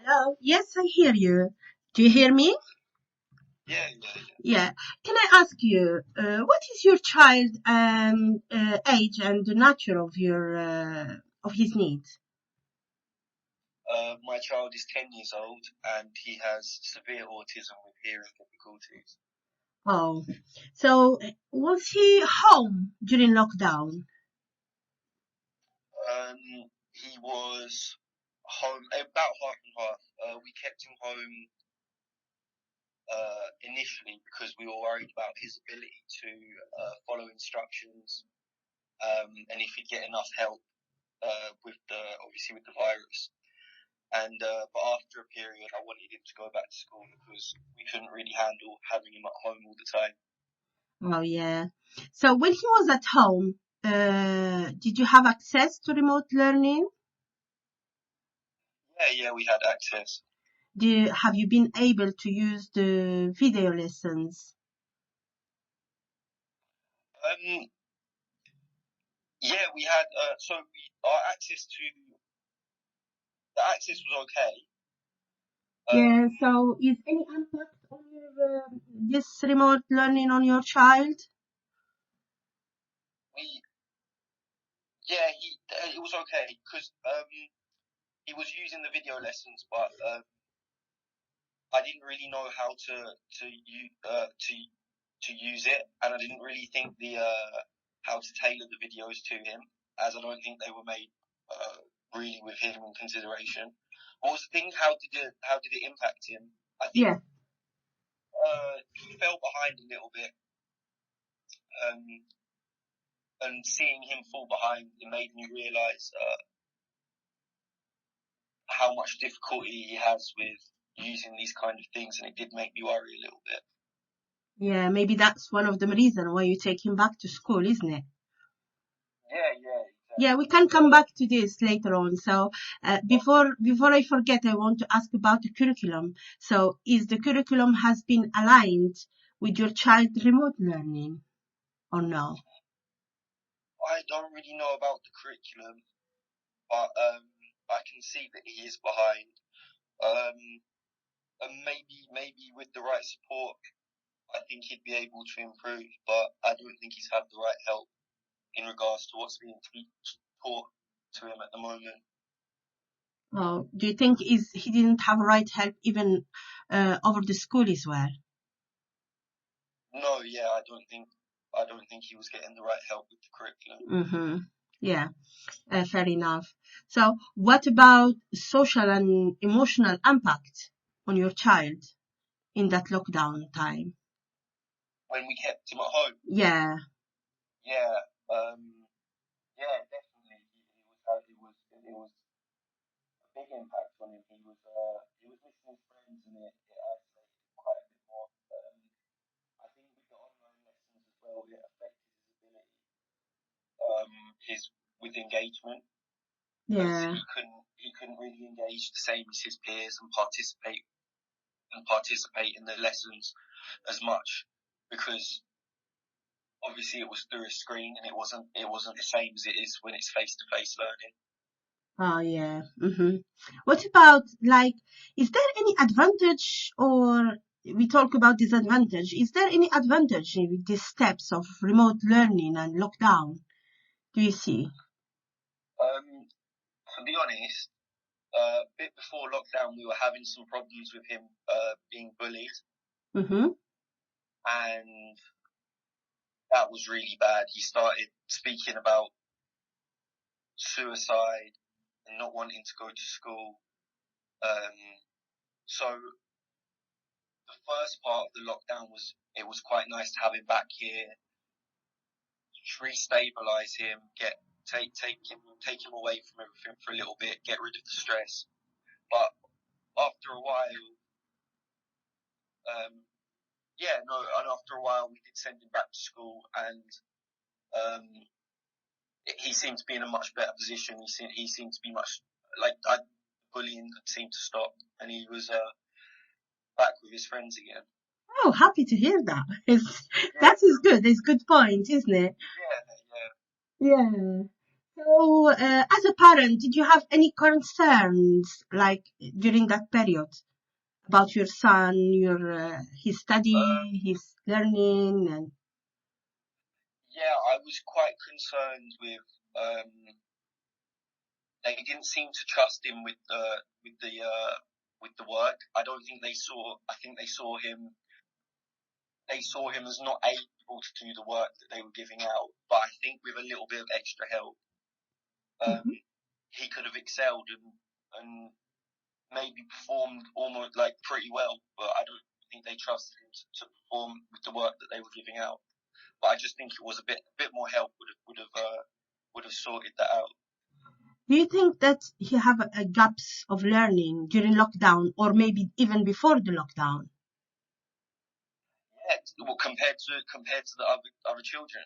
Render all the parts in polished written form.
Hello. Yes, I hear you. Do you hear me? Yeah. Yeah. Can I ask you, what is your child age and the nature of your of his needs? My child is 10 years old and he has severe autism with hearing difficulties. Oh, so was he home during lockdown? He was home about half and half. We kept him home initially because we were worried about his ability to follow instructions and if he'd get enough help with the virus. And but after a period, I wanted him to go back to school because we couldn't really handle having him at home all the time. Oh, yeah. So when he was at home, did you have access to remote learning? Yeah, we had access. Have you been able to use the video lessons? Yeah, we had. Our access to the access was okay. Yeah, so is any impact on your this remote learning on your child? It was okay because he was using the video lessons, but I didn't really know how to use it, and I didn't really think the how to tailor the videos to him, as I don't think they were made really with him in consideration. What was the thing? How did it impact him? I think Yeah. he fell behind a little bit, and seeing him fall behind, it made me realise how much difficulty he has with using these kind of things, and it did make me worry a little bit. Yeah, maybe that's one of the reasons why you take him back to school, isn't it? Yeah, exactly. Yeah, we can come back to this later on. So before I forget, I want to ask about the curriculum. So is the curriculum has been aligned with your child remote learning or no? I don't really know about the curriculum, but I can see that he is behind. And maybe with the right support, I think he'd be able to improve. But I don't think he's had the right help in regards to what's being taught to him at the moment. Oh, do you think he didn't have right help even over the school as well? No, yeah, I don't think he was getting the right help with the curriculum. Mm-hmm. Yeah, fair enough. So what about social and emotional impact on your child in that lockdown time? When we kept him at home, Yeah. yeah, definitely. It was a big impact on him. He was missing his friends, and it isolated him quite a bit more. I think with the online lessons as well, it affected his ability, his with engagement, because Yeah. he couldn't really engage the same as his peers and participate in the lessons as much, because obviously it was through a screen and it wasn't the same as it is when it's face to face learning. Oh, yeah. Mm-hmm. What about, like, is there any advantage, or we talk about disadvantage? Is there any advantage in these steps of remote learning and lockdown? Do you see? To be honest, a bit before lockdown, we were having some problems with him being bullied, Mm-hmm. and that was really bad. He started speaking about suicide and not wanting to go to school. So the first part of the lockdown was quite nice to have him back here, re-stabilize him, take him away from everything for a little bit, get rid of the stress. But after a while, and after a while we did send him back to school, and he seemed to be in a much better position. He seemed to be much bullying seemed to stop, and he was back with his friends again. Oh, happy to hear that. That is good. It's good point, isn't it? Yeah. Yeah. So, as a parent, did you have any concerns, like, during that period about your son, his study, his learning, and... Yeah, I was quite concerned with. They didn't seem to trust him with the work. I don't think they saw. I think they saw him. They saw him as not able to do the work that they were giving out. But I think with a little bit of extra help, he could have excelled and maybe performed almost like pretty well. But I don't think they trusted him to perform with the work that they were giving out. But I just think it was a bit more help would have sorted that out. Do you think that he have a gaps of learning during lockdown, or maybe even before the lockdown? Yeah, well, compared to the other children.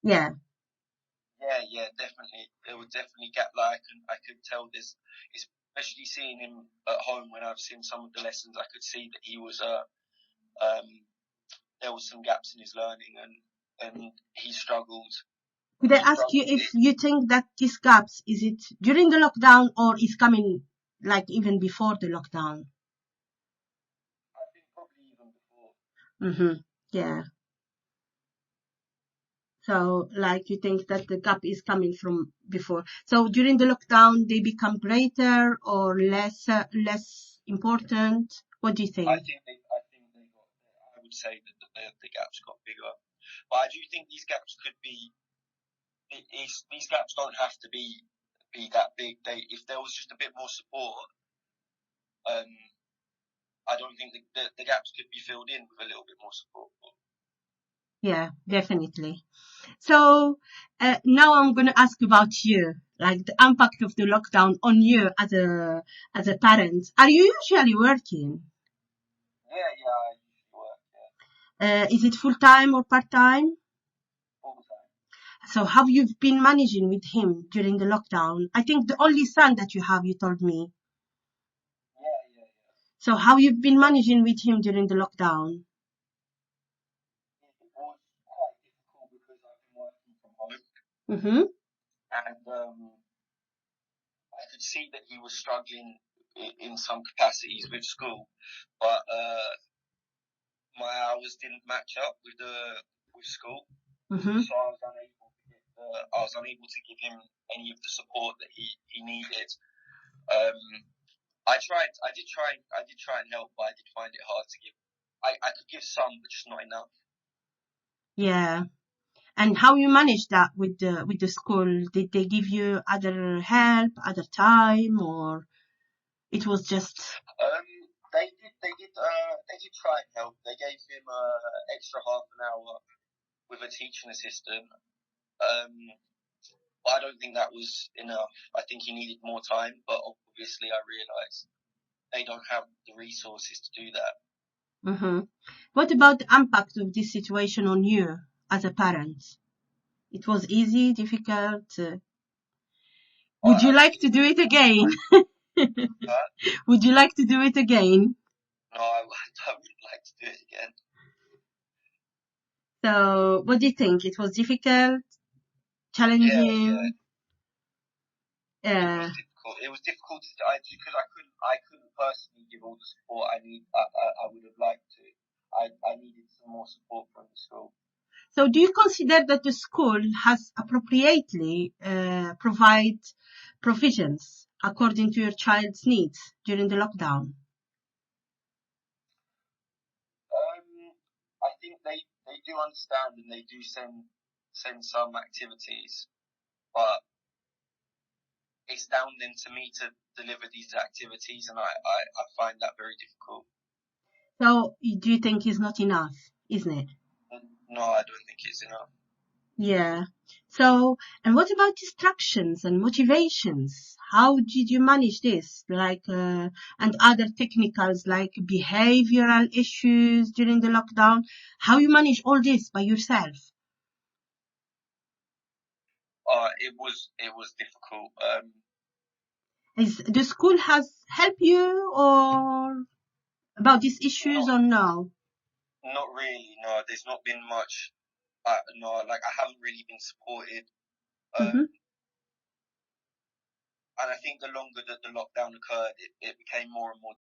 Yeah. Yeah, definitely. There was definitely gap. Like I could tell this, especially seeing him at home when I've seen some of the lessons. I could see that he was there was some gaps in his learning, and he struggled. Could I ask you if you think that these gaps, is it during the lockdown or is coming like even before the lockdown? I think probably even before. Yeah. So, like, you think that the gap is coming from before. So during the lockdown, they become greater or less important? What do you think? I think they got. I would say that the gaps got bigger, but I do think these gaps could be. These gaps don't have to be that big. If there was just a bit more support, I don't think the gaps could be filled in with a little bit more support. Yeah, definitely. So now I'm going to ask about you, like the impact of the lockdown on you as a parent. Are you usually working? Yeah, I usually work. Yeah, Is it full time or part time? all the time. So how you've been managing with him during the lockdown? I think the only son that you have, you told me. Yeah. So how you've been managing with him during the lockdown? It was quite difficult because I've been working from home, Mm-hmm. and I could see that he was struggling in some capacities with school, but my hours didn't match up with school, Mm-hmm. so I was unable to give him any of the support that he needed. I did try and help, but I did find it hard to give. I could give some, but just not enough. Yeah. And how you manage that with the school? Did they give you other help, other time, or it was just... They did try and help. They gave him extra half an hour with a teaching assistant. But I don't think that was enough. I think he needed more time, but obviously I realised they don't have the resources to do that. Mm-hmm. What about the impact of this situation on you as a parent? It was easy, difficult? Would you like to do it again? Would you like to do it again? No, I would like to do it again. So, what do you think? It was difficult, challenging? Yeah. It was difficult because I couldn't personally give all the support I would have liked to. I needed some more support from the school. So do you consider that the school has appropriately provide provisions according to your child's needs during the lockdown? I think they do understand and they do send some activities, but it's down then to me to deliver these activities, and I find that very difficult. So do you think it's not enough, isn't it? No, I don't think it's enough. Yeah. So, and what about distractions and motivations? How did you manage this? And other technicals like behavioral issues during the lockdown? How you manage all this by yourself? It was difficult. Is the school has helped you or about these issues or no? Not really. No, there's not been much. No, like I haven't really been supported. Mm-hmm. And I think the longer that the lockdown occurred, it became more and more